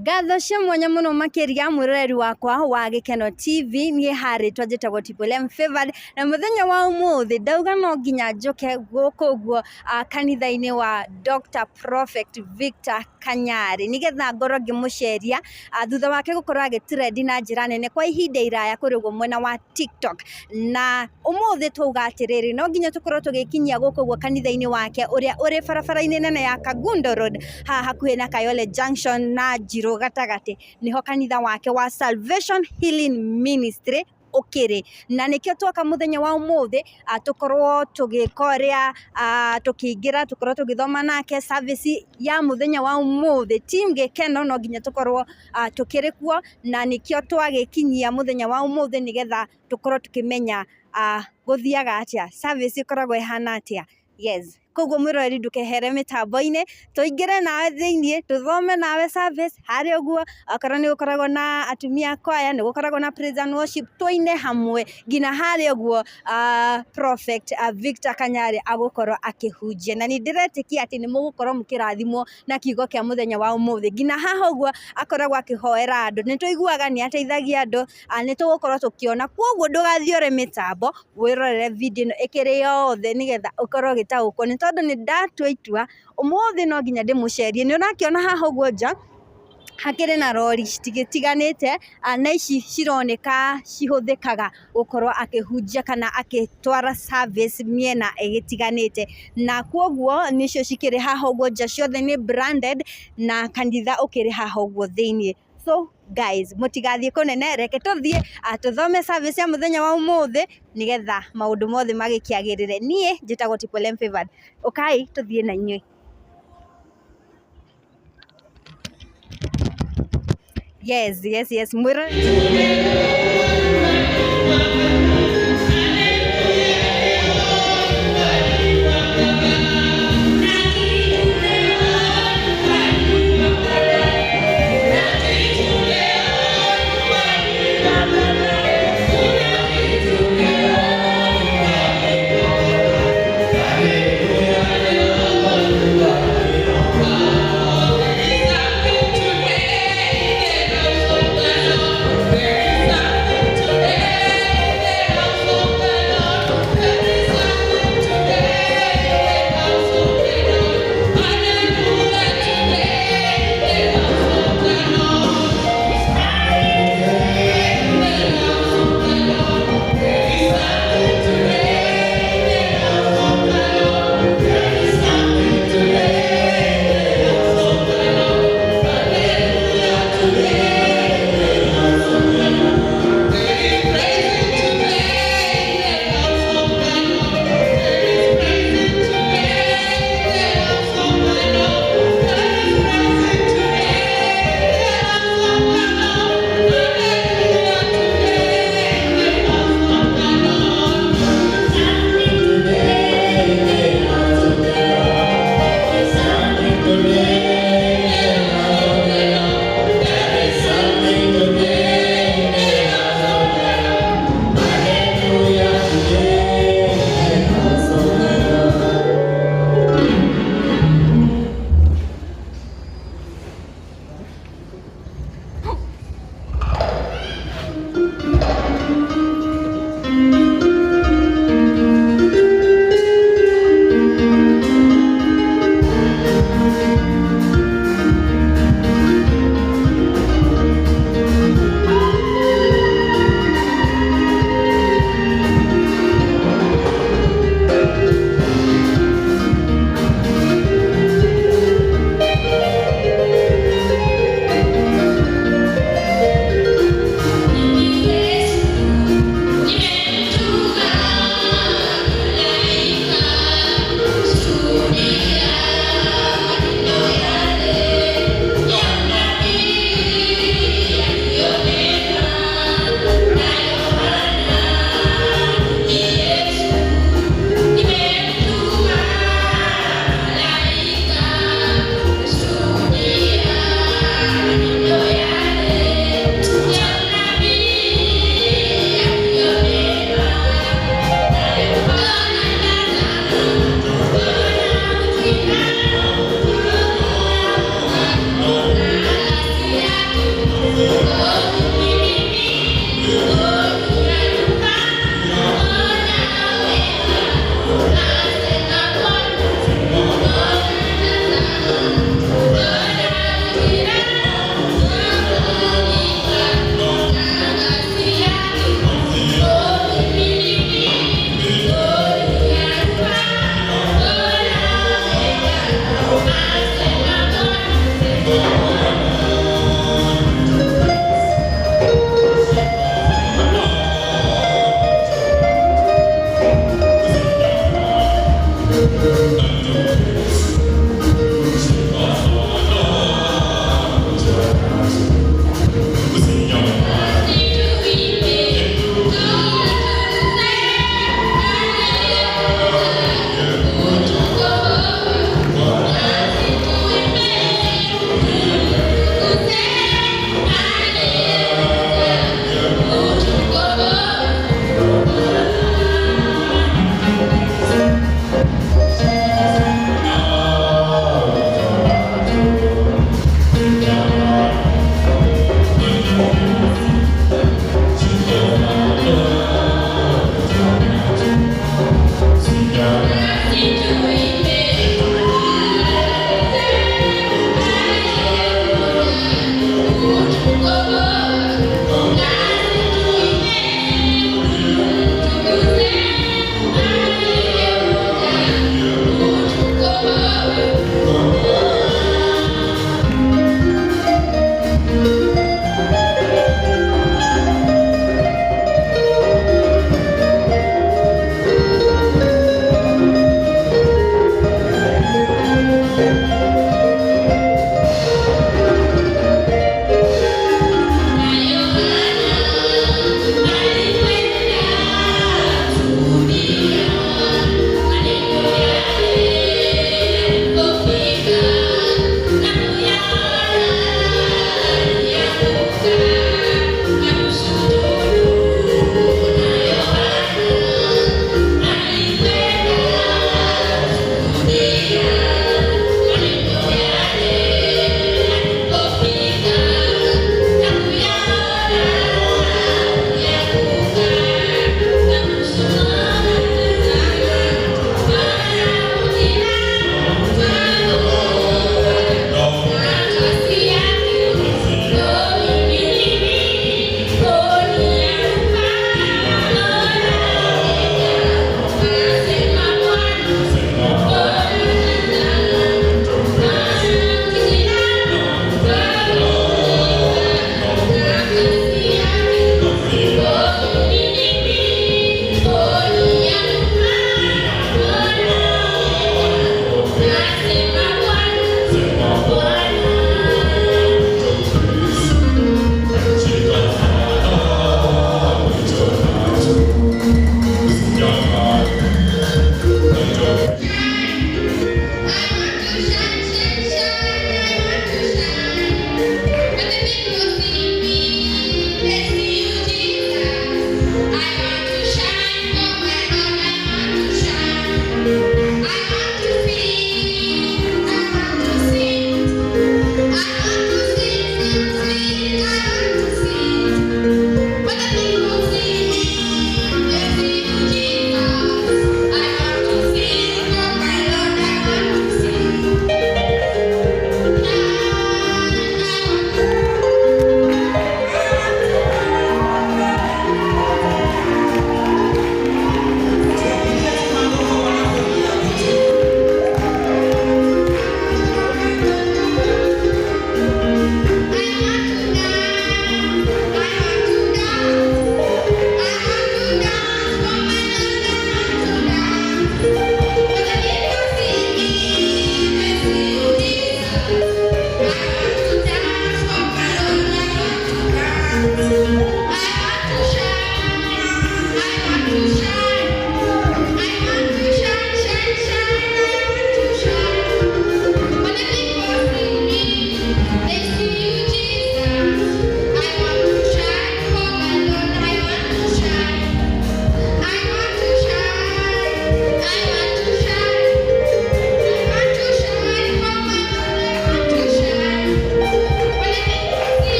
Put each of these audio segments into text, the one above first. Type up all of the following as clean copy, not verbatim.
Ngatho cia mwanya muno makiria mwiroreri wakwa wa Gikeno TV nie hari twajitagwo Triple Favored na muthenya wa umuthi ndauga no nginya njoke guku guo kanitha-ini wa Dr. Prophet Victor Kanyari nigetha ngoro ngimuceria thutha wake gukorwo agitrend na njira nene kwa ihinda iraya kuri guo mwena wa TikTok na umuthi tuga atiriri no nginya tukorwo tugikinyia guku guo kanitha-ini wake uria uri barabara-ini nene ya Kagundo Road hakuhi na Kayole Junction na Njiro gatagati niho kanitha wake wa Salvation Healing Ministry ukiri na nikio twoka muthenya wa umuthi tukorwo tugikoria tukiingira tukorwo tugithoma nake service ya muthenya wa umuthi team Gikeno no nginya tukorwo tukiri kuo na nikio twagikinyia muthenya wa umuthi nigetha tukorwo tukimenya guthiaga atia service ikoragwo ihana atia. Yes, koguo mwiroreri ndukehere mitambo-ini tuingire nawe thiini tuthome nawe service hari uguo akorwo ni gukoragwo na atumia kwaya ni gukoragwo na praise and worship tuine hamwe ngina hari uguo Prophet Victor Kanyari agukorwo akihunjia na ni ndiretikia ati ni mugukorwo mukirathimwo na kiugo kia muthenya wa umuthi ngina haha uguo akoragwo akihoera andu ni tuiguaga ni ateithagia andu ni tugukorwo tukiona koguo ndugathiore mitambo wirorere video ino ikiri yothe nigetha ukorwo gitaukwo ni tondu ni ndatua itua umuthi no nginya ndimucerie ni unakiona haha uguo nja hakiri na rori citigitiganite na ici cironeka cihuthikaga gukorwo akihunjia kana akitwara service miena igitiganite na koguo nicio cikiri haha uguo nja ciothe ni branded na kanitha ukiri haha uguo thiini. So guys, mutigathie kunene reke tuthie tuthome service ya muthenya wa umuthi nigetha maundu mothe magikiagirire nie njitagwo Triple Favored. Okay, tuthie na inyui. Yes mwira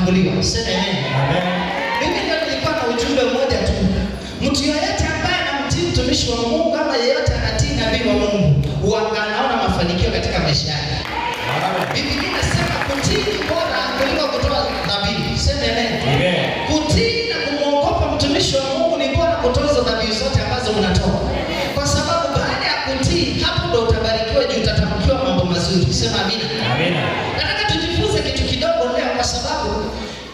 anafunguliwa. Sema amen. Mimi ndio nilikuwa na ujumbe mmoja tu. Mtu yeyote ambaye anamtii mtumishi wa Mungu ama yeyote anatii nabii wa Mungu, huanga anaona mafanikio katika maisha yake. Biblia inasema kutii ni bora kuliko kutoa dhabihu. Sema amen. Kutii na kumwogopa mtumishi wa Mungu ni bora kutoa dhabihu zote ambazo unatoa. Kwa sababu baada ya kutii, hapo ndo utabarikiwa, juu utatamkiwa mambo mazuri. Sema amina. Nataka tujifunze kitu kidogo leo, kwa sababu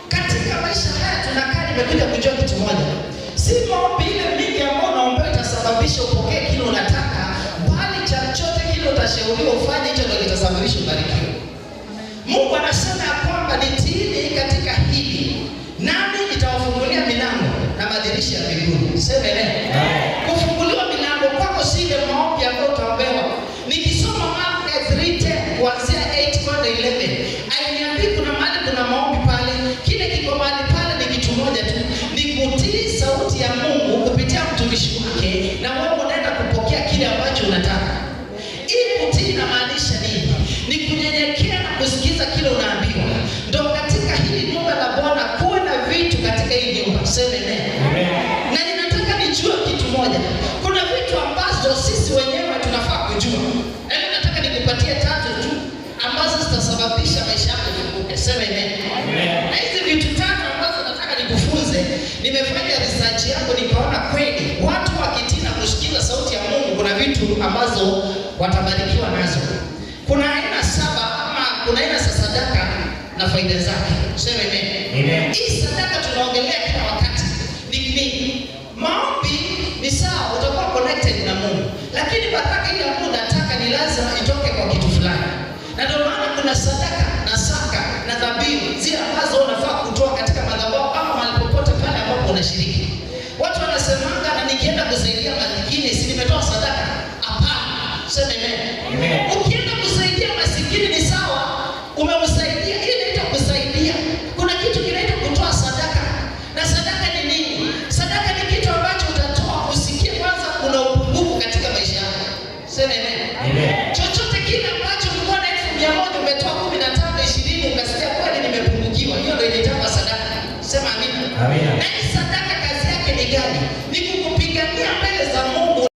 katika maisha haya tunakaa, nimekuja kujua kitu moja. Si maombi ile mingi ambayo unaomba itasababisha upokee kile unataka, bali chochote kile utashauriwa ufanye, hicho ndio kitasababisha ubarikiwe. Mungu anasema ya kwamba nitiini katika hili, nami nitawafungulia milango na madirisha ya mbinguni. Sema amen. Kufunguliwa milango kwako si ile maombi ambayo utaombewa. Nikisoma Marko 3:10 kuanzia 8-11, ainiambii kuna mahali kuna maombi pale. Kile kiko mahali pale ni kitu moja tu, ni kutii sauti ya Mungu kupitia mtumishi wake, na wewe unaenda kupokea kile ambacho unataka. Hii kutii inamaanisha nini? Ni kunyenyekea na kusikiza kile unaambiwa. Ndio katika hili nyumba la Bwana kuwe na vitu katika hii nyumba. Sema amen. Na ninataka nijue kitu moja. Kuna vitu ambazo sisi wenyewe tunafaa kujua. Yaani nataka nikupatie tatu tu ambazo zitasababisha maisha yako yafunguke. Sema amen. Na hizi vitu tatu ambazo nataka nikufunze, nimefanya research yangu nikaona kweli watu wakitii na kusikiza sauti ya Mungu kuna vitu ambazo watabarikiwa nazo. Kuna aina 7 ama kuna aina za sadaka na faida zake. Sema amen. Hii sadaka tunaongelea kila wakati. Ni maombi ni sawa, utakuwa connected na Mungu. Lakini baraka ile ambayo unataka ni lazima itoke kwa kitu fulani. Na ndio maana kuna sadaka na saka na dhabihu zile ambazo unafaa kutoa katika madhabahu ama mahali popote pale ambapo unashiriki. Watu wanasemanga na nikienda kusaidia maskini si nimetoa sadaka? Hapana. Sema amen. Ukienda kusaidia maskini ni sawa, umemsaidia, ile inaitwa kusaidia. Kuna kitu kinaitwa kutoa sadaka. Na sadaka ni nini? Sadaka ni kitu ambacho utatoa usikie kwanza kuna upungufu katika maisha yako. Sema amen. Chochote kile ambacho ulikuwa na 100 umetoa 15, 20 ukasikia kweli nimepungukiwa, hiyo ndio inaitwa sadaka. Sema amina. Na hii sadaka kazi yake ni gani? Ni kukupigania mbele za Mungu.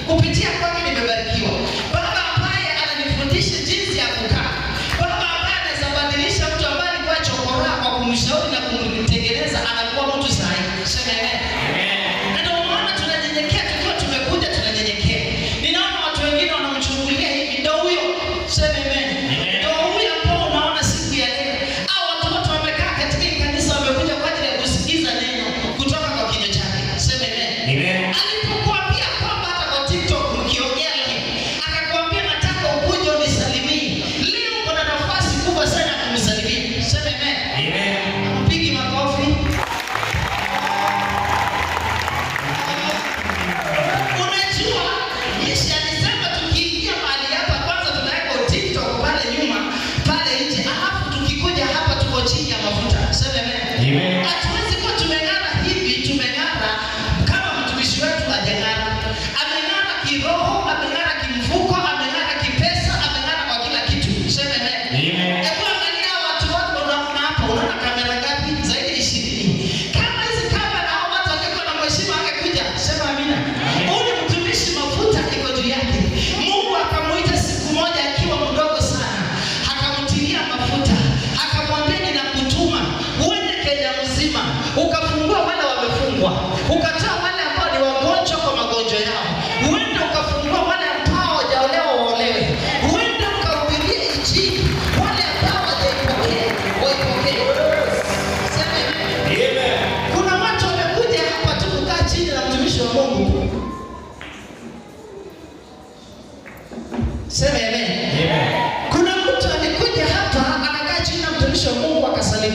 Kupitia kwake nimebarikiwa. Baba ambaye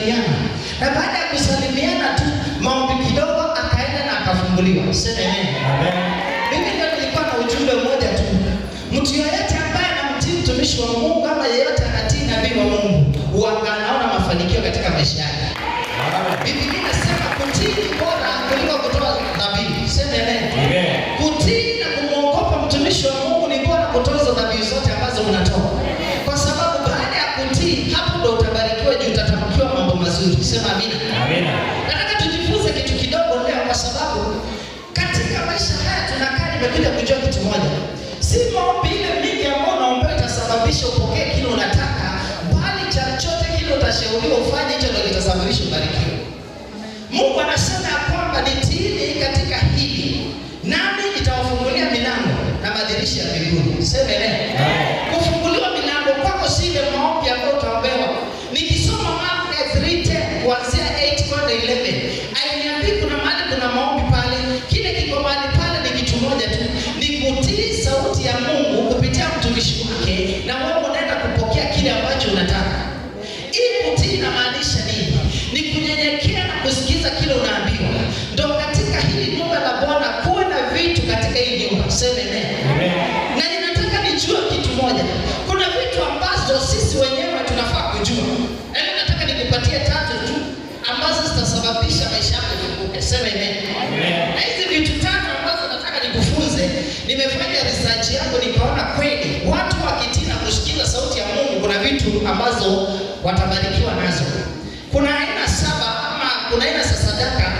kusalimiana, na baada ya kusalimiana tu maombi kidogo akaenda na akafunguliwa. Sema amen. Mimi ndio nilikuwa na ujumbe mmoja tu. Mtu yeyote ambaye anamtii mtumishi wa Mungu ama yeyote anatii nabii wa Mungu, anaona mafanikio katika maisha yake. Biblia inasema kutii ni bora kuliko kutoa dhabihu. Sema amen. Kutii na kumwogopa mtumishi wa Mungu ni bora kutoa hizo dhabihu zote ambazo unatoa. Kwa sababu baada ya kutii, hapo ndo utabarikiwa juu utatamkiwa mambo mazuri. Sema amina. Amina. Nataka tujifunze kitu kidogo leo, kwa sababu katika maisha haya tunakaa, nimekuja kujua kitu moja. Si maombi ile mingi ambayo unaomba itasababisha upokee kile unataka, bali chochote kile utashauriwa ufanye, hicho ndio kitasababisha ubarikiwe. Mungu anasema ya kwamba nitiini katika hili, nami nitawafungulia milango na madirisha ya mbinguni. Sema amen. Kufunguliwa milango kwako si ile maombi ambayo utaombewa. Nikisoma Marko 3:10 kuanzia 8 kwenda 11, ainiambia kuna mahali kuna maombi pale. Kile kiko mahali pale ni kitu moja tu, ni kutii sauti ya Mungu kupitia mtumishi wake, na wewe unaenda kupokea kile ambacho unataka. Ili kutii inamaanisha nini? Ni kunyenyekea na kusikiza kile unaambiwa. Ndio katika hili nyumba la Bwana kuwe na vitu katika hii nyumba. Sema amen. Na ninataka nijue kitu moja. Kuna vitu ambazo sisi wenyewe tunafaa kujua. Yaani nataka nikupatie 3 tu ambazo zitasababisha maisha yako yafunguke. Sema amen. Na hizi vitu 3 ambazo nataka nikufunze, nimefanya research yangu nikaona kweli watu wakitii na kusikiza sauti ya Mungu kuna vitu ambazo watabarikiwa nazo. Kuna aina 7 ama kuna aina za sadaka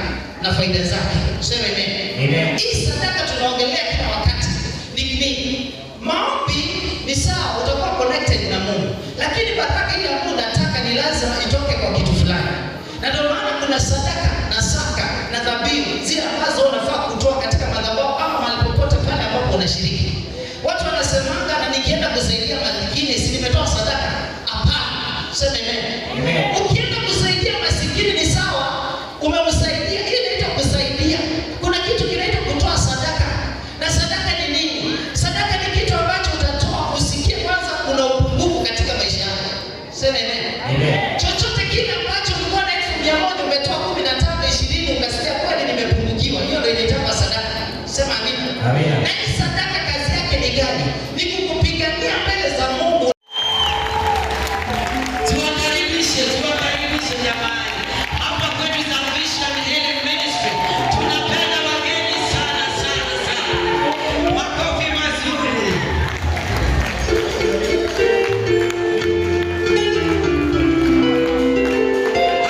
na faida zake. Sema amen. Hii sadaka tunaongelea kila wakati. Ni maombi ni sawa, utakuwa connected na Mungu. Lakini baraka ile ambayo unataka ni lazima itoke kwa kitu fulani. Na ndio maana kuna sadaka na saka na dhabihu zile ambazo unafaa kutoa katika madhabahu ama mahali popote pale ambapo unashiriki. Watu wanasemanga na nikienda kusaidia maskini si nimetoa sadaka? Hapana. Sema amen. Ukienda kusaidia maskini ni sawa, umemsaidia, ile inaitwa kusaidia. Kuna kitu kinaitwa kutoa sadaka. Na sadaka ni nini? Sadaka ni kitu ambacho utatoa usikie kwanza kuna upungufu katika maisha yako. Sema amen. Chochote kile ambacho ulikuwa na 1,100 umetoa 15, 20 ukasikia kweli nimepungukiwa, hiyo ndio inaitwa sadaka. Sema amina. Amina. Na hii sadaka kazi yake ni gani? Ni kukupigania mbele za Mungu. Tuwakaribishe jamani. Hapa kwetu Salvation Healing Ministry tunapenda wageni sana sana sana. Makofi mazuri.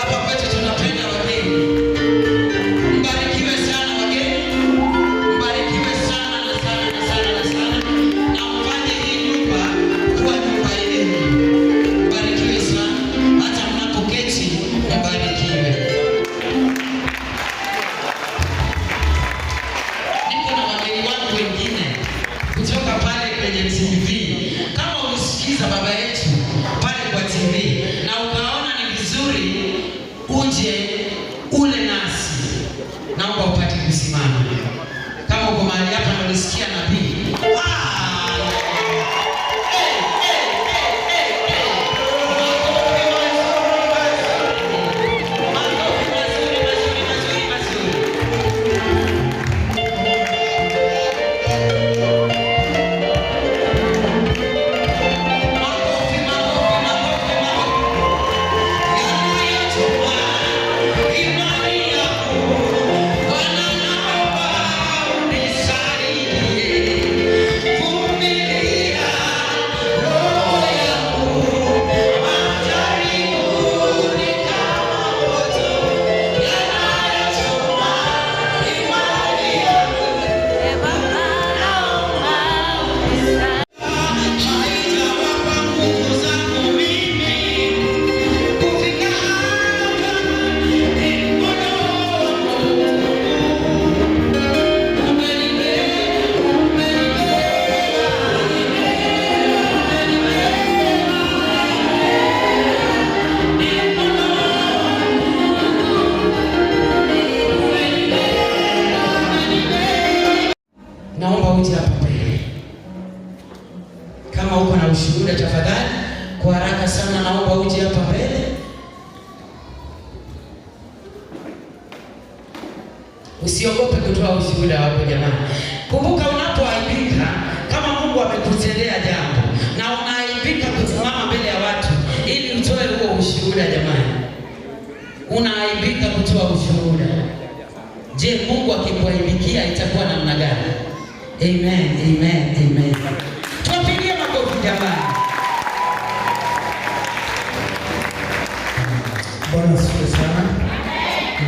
Hapa kwetu tunapenda wageni. Mbarikiwe sana wageni. Mbarikiwe sana na sana na sana na sana. Na mfanye hii nyumba kuwa nyumba yenu. Mbarikiwe sana. Hata mnapoketi mbarikiwe. Niko na wageni wangu wengine kutoka pale kwenye TV. Kama ulisikiza baba yetu pale kwa TV na ukaona ni vizuri uje ule nasi, naomba upate kusimama. Kama uko mahali hapa na ulisikia nabii, ushuhuda tafadhali, kwa haraka sana naomba uje hapa mbele. Usiogope kutoa ushuhuda wako jamani. Kumbuka unapoaibika, kama Mungu amekutendea jambo na unaaibika kusimama mbele ya watu ili utoe huo ushuhuda jamani. Unaaibika kutoa ushuhuda. Je, Mungu akikuaibikia itakuwa namna gani? Amen, amen, amen. Tuwapigie makofi jamani. Bwana asifiwe sana.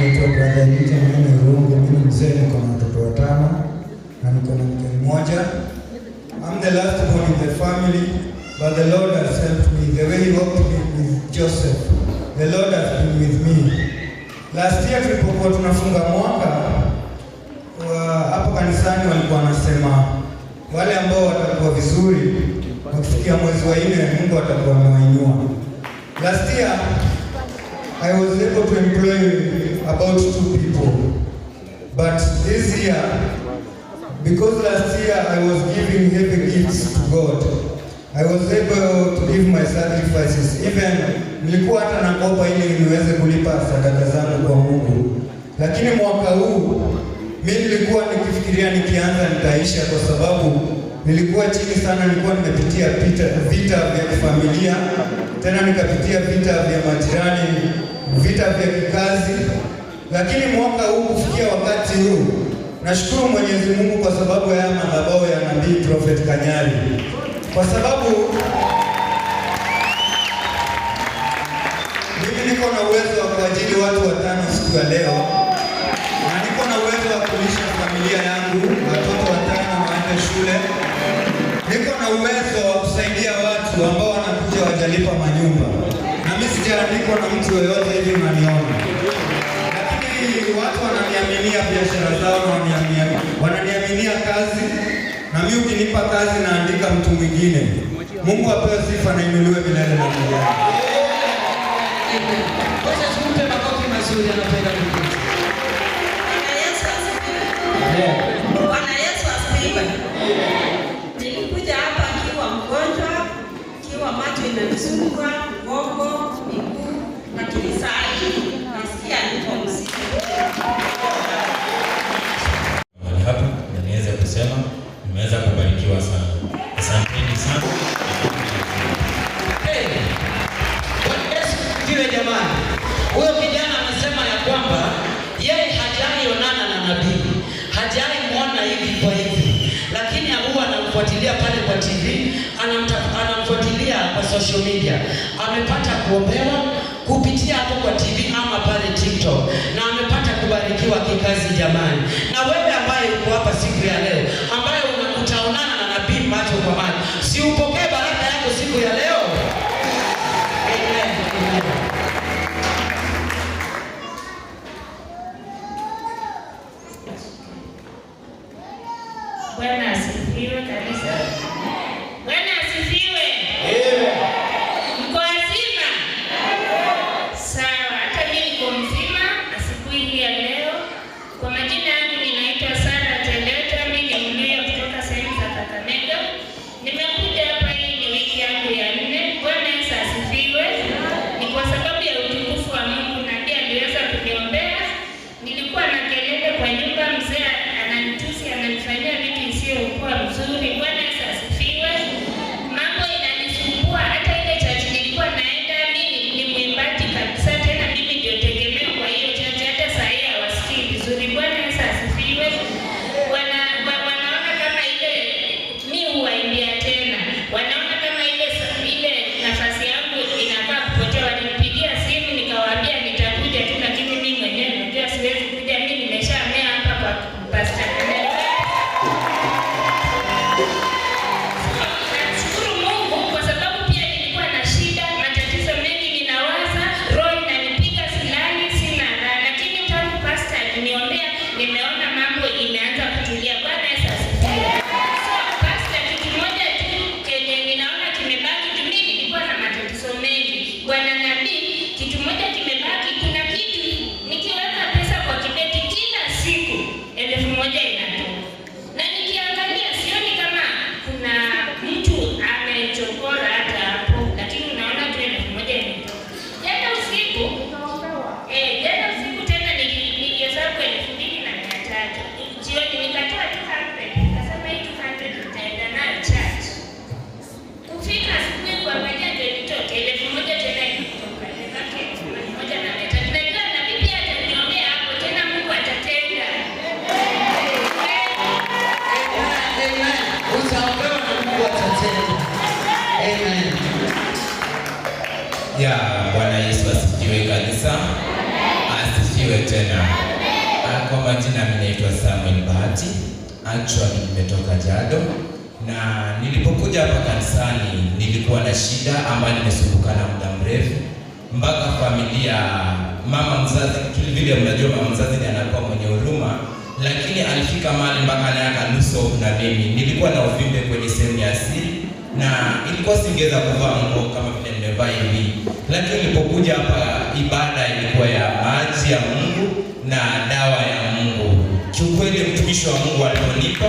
Naitwa Brother Nita mwenye Rungu. Mimi mzee, niko na watoto 5 na niko na mke mmoja. I'm the last born in the family, but the Lord has helped me. The way He walked with Joseph, the Lord has been with me. Last year tulipokuwa tunafunga mwaka hapo kanisani, walikuwa wanasema wale ambao watakuwa vizuri wakifikia mwezi wa 4 Mungu atakuwa amewainua. Last year I was able to employ about 2 people, but this year, because last year I was giving heavy gifts to God, I was able to give my sacrifices. Even nilikuwa hata nakopa ili niweze kulipa sadaka zangu kwa Mungu. Lakini mwaka huu mimi nilikuwa nikifikiria nikianza nitaisha, kwa sababu nilikuwa chini sana. Nilikuwa nimepitia vita vya kifamilia, tena nikapitia vita vya majirani, vita vya kikazi. Lakini mwaka huu kufikia wakati huu, nashukuru Mwenyezi Mungu kwa sababu ya madhabahu ya Nabii Prophet Kanyari, kwa sababu mimi niko na uwezo wa kuajiri watu 5 siku ya leo, na niko na uwezo wa kulisha familia yangu, watoto 5 waende shule. Niko na uwezo wa kusaidia watu ambao wanakuja wajalipa manyumba, na mimi sijaandikwa na mtu yoyote hivi unaniona. Lakini watu wananiaminia biashara zao, wananiaminia kazi, na mimi ukinipa kazi naandika mtu mwingine. Mungu apewe sifa na inuliwe milele na milele. Wacha tumpe makofi mazuri anapenda kukuta. Bwana Yesu asifiwe. Nilikuja hapa kiwa mgonjwa, kiwa macho inanisumbua, mgongo, miguu, lakini saa hii nasikia niko mzima. Hapa niweze kusema nimeweza kubarikiwa sana. Asanteni sana. Kiwe jamani, huyo kijana amesema ya kwamba yeye hajaionana na nabii, hajaimwona hivi kwa hivi, lakini huwa anamfuatilia pale kwa TV, anamfuatilia kwa social media. Amepata kuombewa kupitia hapo kwa TV ama pale TikTok, na amepata kubarikiwa kikazi jamani. Na wewe ambaye uko hapa siku ya leo, ambaye utaonana na nabii macho kwa macho, si upokee baraka yako siku ya leo? Bwana asifiwe kanisa. Bwana asifiwe. Mko wazima? Sawa, hata mimi niko mzima asubuhi hii ya leo. Kwa majina yangu ninaitwa Sara Tendeta, mimi ni mluya kutoka sehemu za Kakamega. Nimekuja Amen. Ya Bwana Yesu asifiwe kanisa. Asifiwe tena. Kwa majina mimi naitwa Samuel Bahati. Actually nimetoka Jado, na nilipokuja hapa kanisani nilikuwa na shida ambayo nimesumbukana muda mrefu, mpaka familia, mama mzazi, vile mnajua mama mzazi ndiye anakuwa mwenye huruma, lakini alifika mahali mpaka naye akanuso na mimi. Nilikuwa na uvimbe kwenye sehemu ya siri na ilikuwa singeweza kuvaa nguo kama vile nimevaa hivi, lakini nilipokuja hapa ibada ilikuwa ya maji ya Mungu na dawa ya Mungu. Kiukweli mtumishi wa Mungu alionipa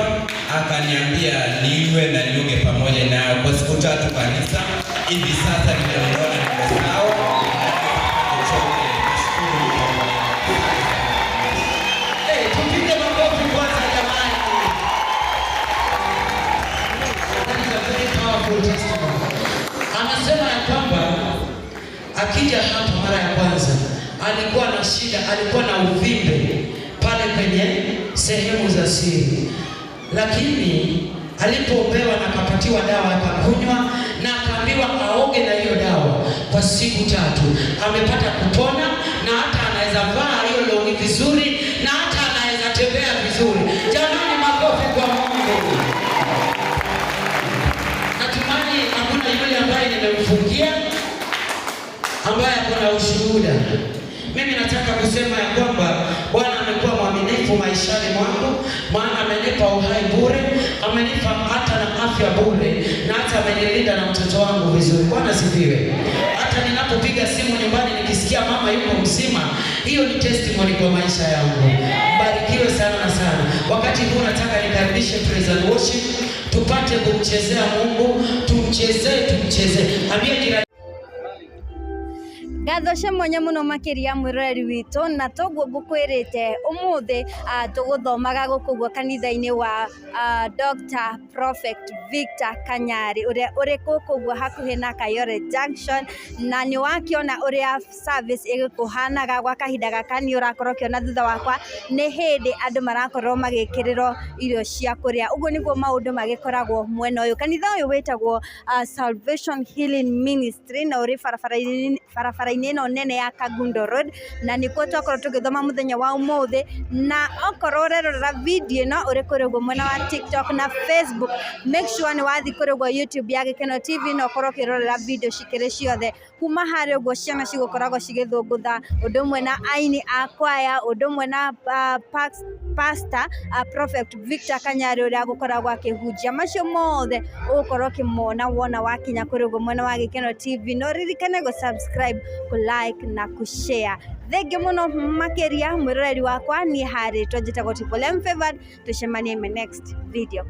akaniambia niwe na nioge pamoja nayo kwa siku 3 kanisa. Hivi sasa nimeona niko sawa. Tupige makofi kwanza jamani. Anasema ya kwamba akija hapa mara ya kwanza alikuwa na shida, alikuwa na uvimbe pale kwenye sehemu za siri, lakini alipoombewa na akapatiwa dawa akakunywa na akaambiwa aoge na hiyo dawa kwa siku 3, amepata kupona na hata anaweza vaa hiyo longi vizuri na hata anaweza tembea vizuri. Jamani, makofi kwa Mungu. Natumani hakuna yule ambaye nimemfungia ambaye akona ushuhuda. Mimi nataka kusema ya kwamba Bwana amekuwa mwaminifu maishani mwangu, maana amenipa uhai bure, amenipa hata na afya bure, na hata amenilinda na mtoto wangu vizuri. Bwana sifiwe. Hata ninapopiga simu nyumbani nikisikia mama yuko mzima, hiyo ni testimony kwa maisha yangu. Mbarikiwe sana na sana. Wakati huu nataka nikaribishe praise and worship, tupate kumchezea Mungu, tumchezee. Ambia jirani Gathoshe mwenye muno makiria mwirori wito na toguo ngukwirite umuthi tuguthomaga gukugwo kanitha-ini wa Dr. Prophet Victor Kanyari uria uri kugwo hakuhi na Kayole Junction, na ni wakiona uria service igikuhanaga gwa kahinda gaka ni urakorwo kiona thutha wakwa ni hindi andu marakorwo magikiriro irio cia kuria. Uguo niguo maundu magikoragwo mwena uyu. Kanitha uyu witagwo Salvation Healing Ministry na uri barabara ino nene ya Kagundo Road, na nikuo twakorwo tugithoma muthenya wa umuthi. Na okorwo urerora video no uri kurigwo mwena wa TikTok na Facebook, make sure ni wathi kurigwo YouTube ya Gikeno TV na okorwo kirorera video cikiri ciothe kuma hari uguo ciana cigukoragwo cigithungutha undu umwe na aini a kwaya, undu umwe na Pastor Prophet Victor Kanyari uria gukoragwo akihunjia macio mothe ugukorwo kimona wona wakinya kurigwo mwena wa Gikeno TV. No ririkane go subscribe, ku like na ku share. Thengio muno makiria mwiroreri wakwa ni hari twajitagwo Triple M Favored. Tucemanie in my next video.